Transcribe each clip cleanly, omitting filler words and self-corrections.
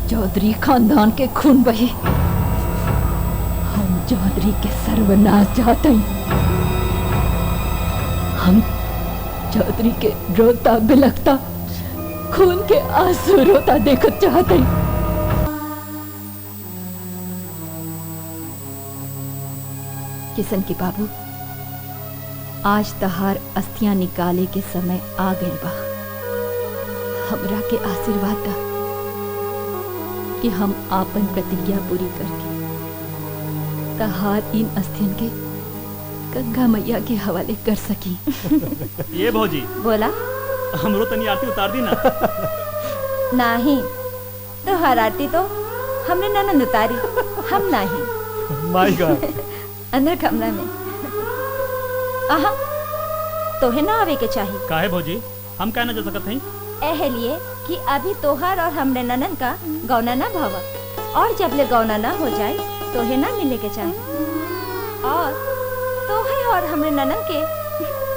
चौधरी खानदान के खून बहे। हम चौधरी के सर्वनाश चाहते हैं। हम चौधरी के रोता बिलखता खून के आंसू रोता देखत चाहते हैं। किशन के बाबू, आज तहार अस्थियां निकाले के समय आ गई बा। हमरा के आशीर्वाद दा कि हम आपन प्रतिज्ञा पूरी करके तहार इन अस्थियन के गंगा मैया के हवाले कर सकी। ये भौजी बोला हमरो तनी आरती उतार दी ना। नहीं तो हर आरती तो हमने ननद उतारी, हम नहीं। My God. अंदर कमरा में आहा तो है ना आवे के चाहिए। काहे भौजी हम काहे ना जा सकत हई? एह लिए कि अभी तोहर और हमने ननन का गौना ना भवा, और जब ले गौना ना हो जाए तो है ना मिले के चाहिए। और तो है और हमने ननन के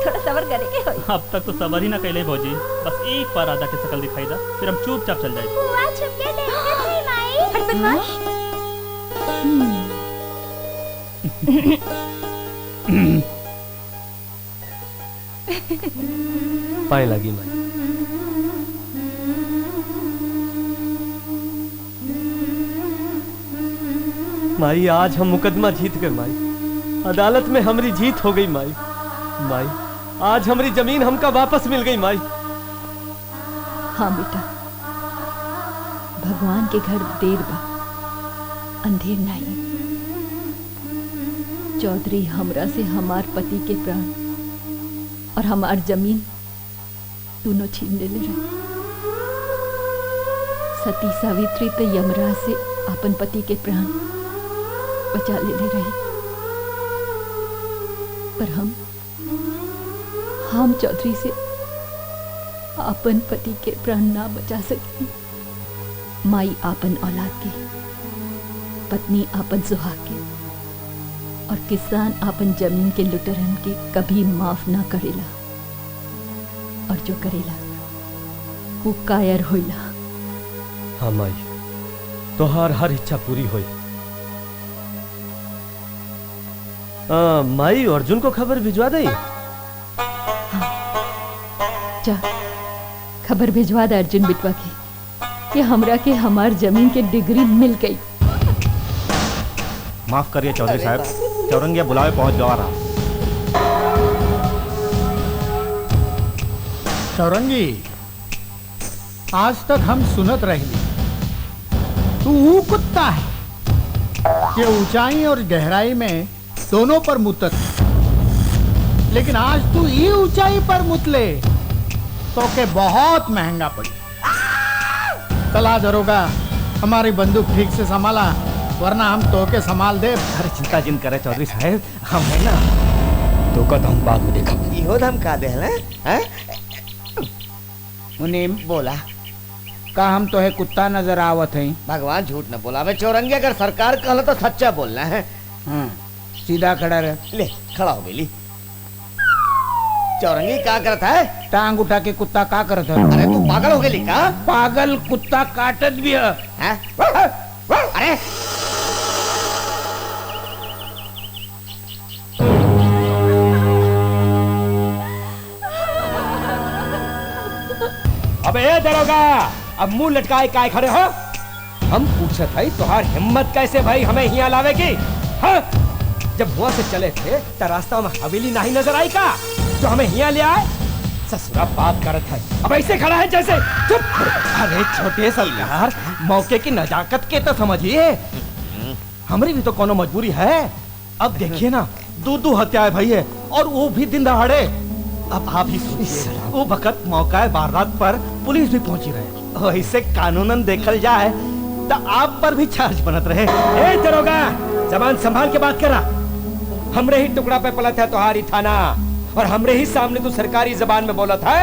थोड़ा सबर करे के होई। अब तक तो सबर ही ना कैले भौजी, बस एक बार राधा के शकल दिखाई दा, फिर हम चुपचाप चल जाए। बुआ छुपके देखत रही माई। हट बदमाश। पाए लगी माई। माई आज हम मुकदमा जीत गए माई। अदालत में हमारी जीत हो गई माई। माई आज हमारी जमीन हमका वापस मिल गई माई। हाँ बेटा, भगवान के घर देर बा अंधेर नहीं। चौधरी हमरा से हमार पति के प्राण और हमार जमीन दोनों छीन ले रहे। सती सावित्री तो यमराज से अपन पति के प्राण बचा ले रही, पर हम चौधरी से अपन पति के प्राण ना बचा सकी। माई आपन औलाद के, पत्नी आपन सुहाग के, और किसान आपन जमीन के लुटेरन के कभी माफ ना करेला, और जो करेला वो कायर होइला। हाँ माई, तोहार हर इच्छा पूरी होई। माई अर्जुन को खबर भिजवा दे। हाँ, जा खबर भिजवा दे अर्जुन बिटवा के कि हमरा के हमार जमीन के डिग्री मिल गई। माफ करिए चौधरी साहब, चौरंगिया बुलावे पहुंच गवा रहा। चौरंगी, आज तक हम सुनत रही तू वो कुत्ता है कि ऊंचाई और गहराई में दोनों पर मुतत, लेकिन आज तू ये ऊंचाई पर मुतले तो के बहुत महंगा पड़ी। चला दरोगा, हमारी बंदूक ठीक से संभाला, वरना हम तो के संभाल दे। अरे चिंता जिन करे चौधरी साहब, हम है ना तो कद हम बाद में देखा। इहो धमका दे हैं? मुनीम बोला का हम तो है कुत्ता नजर आवत है। भगवान झूठ न बोला। वे चौरंगी अगर सरकार कहला तो सच्चा बोलना है। हाँ, सीधा खड़ा रह। ले खड़ा हो गई। चौरंगी क्या करता है? टांग उठा के कुत्ता का करत है? अरे तू पागल हो गई का? पागल कुत्ता काटत भी है। अरे अबे ए दरोगा, अब मुंह लटकाए काय खड़े हो? हम पूछत है तुहार हिम्मत कैसे भाई हमें यहाँ लावे की? हाँ? जब वहां से चले थे तो रास्ता में हवेली नहीं नजर आई का जो हमें यहाँ ले आए? ससुरा बात करत है, अब ऐसे खड़ा है जैसे। चुप। अरे छोटे सरकार, मौके की नजाकत के तो समझिए, हमारी भी तो कोनो मजबूरी है। अब देखिए ना, दो हत्याएं भई है और वो भी दिन दहाड़े। अब आप ही सोचिए, वो वक्त मौका वारदात पर पुलिस भी पहुंची रहे, वैसे कानूनन देखल जाए तो आप पर भी चार्ज बनत रहे। ए दरोगा, जबान संभाल के बात करा। हमरे ही टुकड़ा पे पलत है तुम्हारी थाना, और हमरे ही सामने तू सरकारी जबान में बोला था।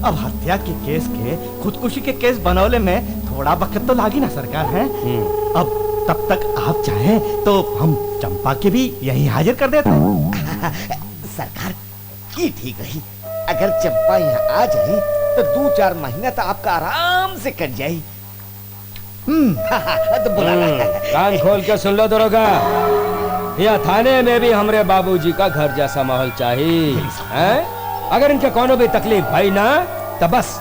अब हत्या के केस के खुदकुशी के केस बनौले में थोड़ा वक्त तो लागी ना सरकार है। अब तब तक आप चाहें तो हम चंपा के भी यही हाजिर कर देते हैं। सरकार की ठीक रही, अगर चंपा यहाँ आ जाए तो 2-4 महीना तो आपका आराम से कट जाए। तो बुला कान खोल के सुन लो दरोगा, या थाने में भी हमरे बाबूजी का घर जैसा माहौल चाहिए हैं? अगर इनके कोनो भी तकलीफ भाई ना तो बस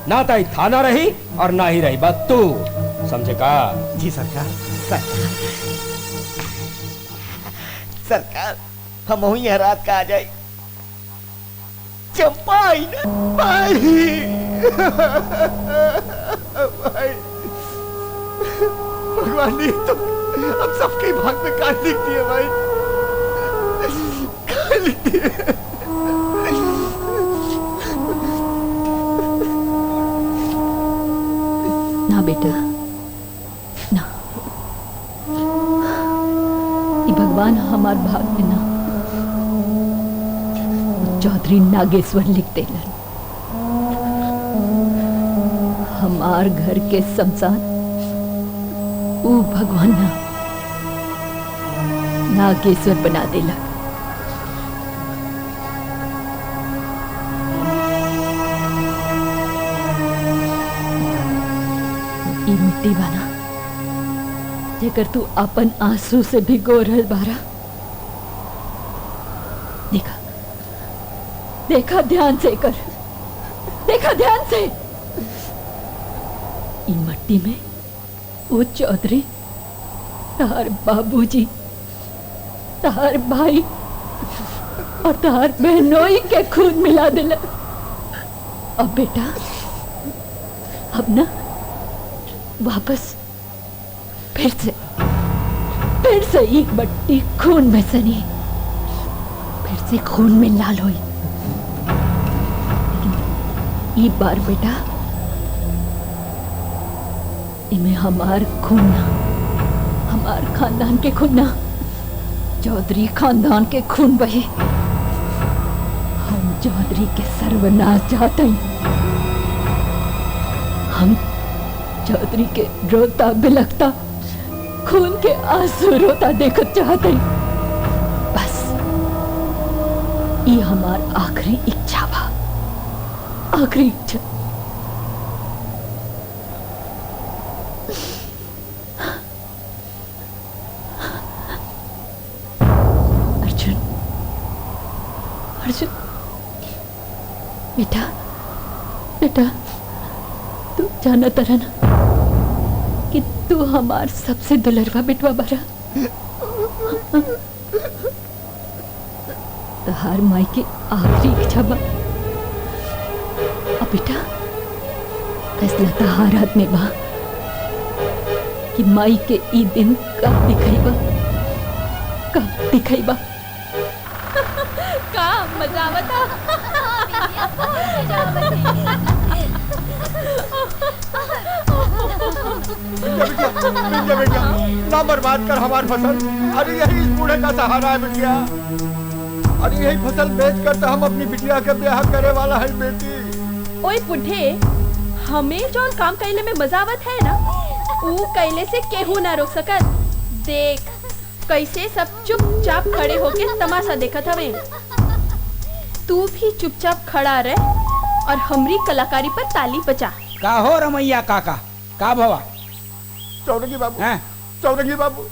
ना तो थाना रही और ना ही रही बात तू, समझे का? जी सरकार। सरकार हम वही रात का आ जाए। चंपा आई ना भाई। भाई भगवान ने तो हम सबके भाग में काट लिखती है भाई, काट लिखती है। ना बेटा ना, ये भगवान हमार भाग में ना, चौधरी नागेश्वर लिख देलन। हमार घर के शमशान वो भगवान ना नागेश्वर बना देला। ई मिट्टी बना जेकर तू अपन आंसू से भिगो रहल बारा। देखा देखा ध्यान से कर, देखा ध्यान से। ई मट्टी में वो चौधरी तार बाबूजी, तार भाई और तार बहनोई के खून मिला दिला। अब बेटा अब ना वापस फिर से एक मट्टी खून में सनी, फिर से खून में लाल हुई। लेकिन ये बार बेटा इमें हमार खून ना, हमार खानदान के खून ना, चौधरी खानदान के खून बही। हम चौधरी के सर्वनाश चाहते हैं। हम चौधरी के रोता बिलखता खून के आंसू रोता देखत चाहते हैं। बस ये हमार आखिरी इच्छा बा, आखिरी इच्छा। अर्जुन, अर्जुन बेटा, बेटा तू जाना तरह ना कि तू हमार सबसे दुलरवा बेटवा बारा। तहार माई की आखिरी इच्छा बा। अब बेटा फैसला तहार हाथ में बा कि माई के ई दिन कब दिखाईबा, कब दिखाईबा। का मजा आवता। बिटिया ना बर्बाद कर हमारी फसल। अरे यही इस बूढ़े का सहारा है बिटिया। अरे यही फसल बेच कर तो हम अपनी बिटिया के ब्याह करे वाला है बेटी। ओए बुढ़े, हमें जो काम कैले में मजा आवत है ना, वो कैले से केहू ना रोक सकत। देख कैसे सब चुपचाप खड़े होके तमाशा देखत हवे। तू भी चुपचाप खड़ा रह और हमरी कलाकारी पर ताली बजा। का हो रमैया काका, का भवा? चौरंगी बाबू, चौरंगी बाबू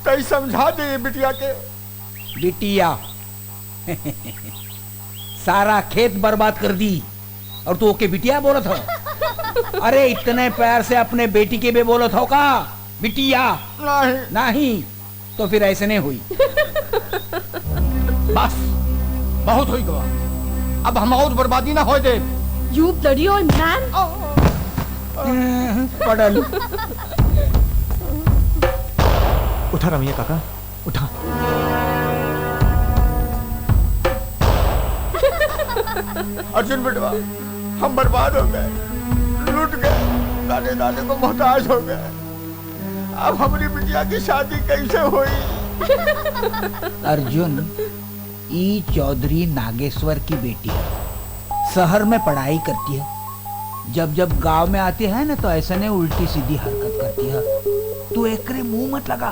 कई समझा दे बिटिया के। बिटिया सारा खेत बर्बाद कर दी और तू ओके बिटिया बोलत हो? अरे इतने प्यार से अपने बेटी के भी बोलत हो का बिटिया? नहीं नहीं तो फिर ऐसे नहीं हुई। बस बहुत हुई गवा, अब हम और बर्बादी ना हो दे। You bloody old man! पड़ल। उठा रमैया काका, उठा। अर्जुन बेटवा हम बर्बाद हो गए, लूट गए, दाने दाने को मोहताज हो गए। अब हमारी बिटिया की शादी कैसे हुई? अर्जुन, ई चौधरी नागेश्वर की बेटी है, शहर में पढ़ाई करती है। जब जब गांव में आती है ना तो ऐसे ने उल्टी सीधी हरकत करती है। तू एकरे मुंह मत लगा,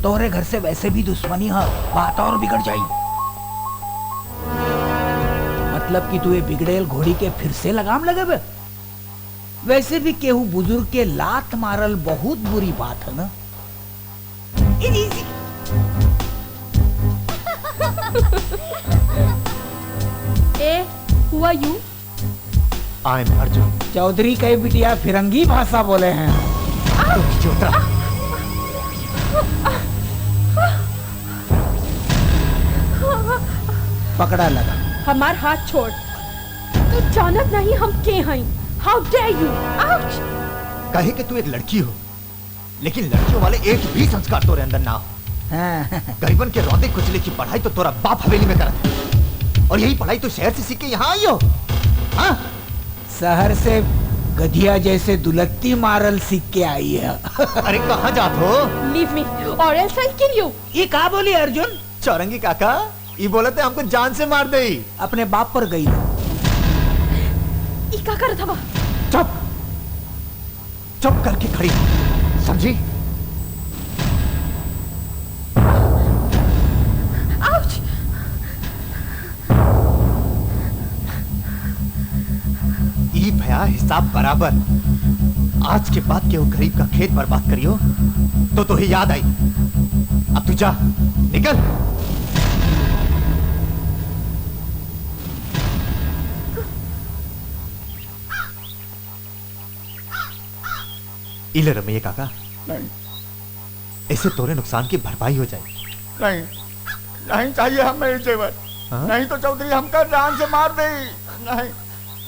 तोरे घर से वैसे भी दुश्मनी है, बात और बिगड़ जाई। मतलब कि तू ये बिगड़ेल घोड़ी के फिर से लगाम लगे बे? वैसे भी केहू बुजुर्ग के लात मारल बहुत बुरी बात है ना। Eh who are you? I am Arjun. Chaudhary कई बिटिया फिरंगी भाषा बोले हैं। पकड़ा लगा। हमार हाथ छोड़। तू जानत नहीं हम के हैं। How dare you? आउच! कहे कि तू एक लड़की हो, लेकिन लड़कियों वाले एक भी संस्कार तोरे अंदर ना हो। गरीबन के रौदे कुचले की पढ़ाई तो तोरा बाप हवेली में करत है, और यही पढ़ाई तो शहर से सीख के यहाँ आई हो। हाँ? शहर से गधिया जैसे दुलत्ती मारल सीख के आई है। अरे कहाँ जात हो? लीव मी और एल्स आई किल यू। ये कहा बोली अर्जुन? चौरंगी काका ये बोले थे हमको जान से मार दे। अपने बाप पर गई। ई का करत हवा? चुप चुप करके खड़ी समझी? आउच! ई भया हिसाब बराबर। आज के बाद के वो गरीब का खेत बर्बाद करियो तो तुम्हें याद आई। अब तू जा, निकल। इले रमैया काका, नहीं ऐसे तोरे नुकसान की भरपाई हो जाए। नहीं नहीं चाहिए हमें जेवर। हाँ? नहीं तो चौधरी हमका जान से मार दे। नहीं,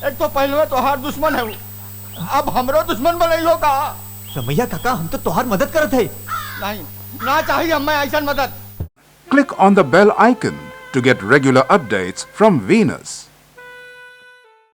एक तो पहले तो हार दुश्मन है वो, अब हमरो दुश्मन बने होगा। रमैया काका हम तो तोहार मदद करत है। नहीं ना चाहिए हमें ऐसा मदद। Click on the bell icon to get regular updates from Venus.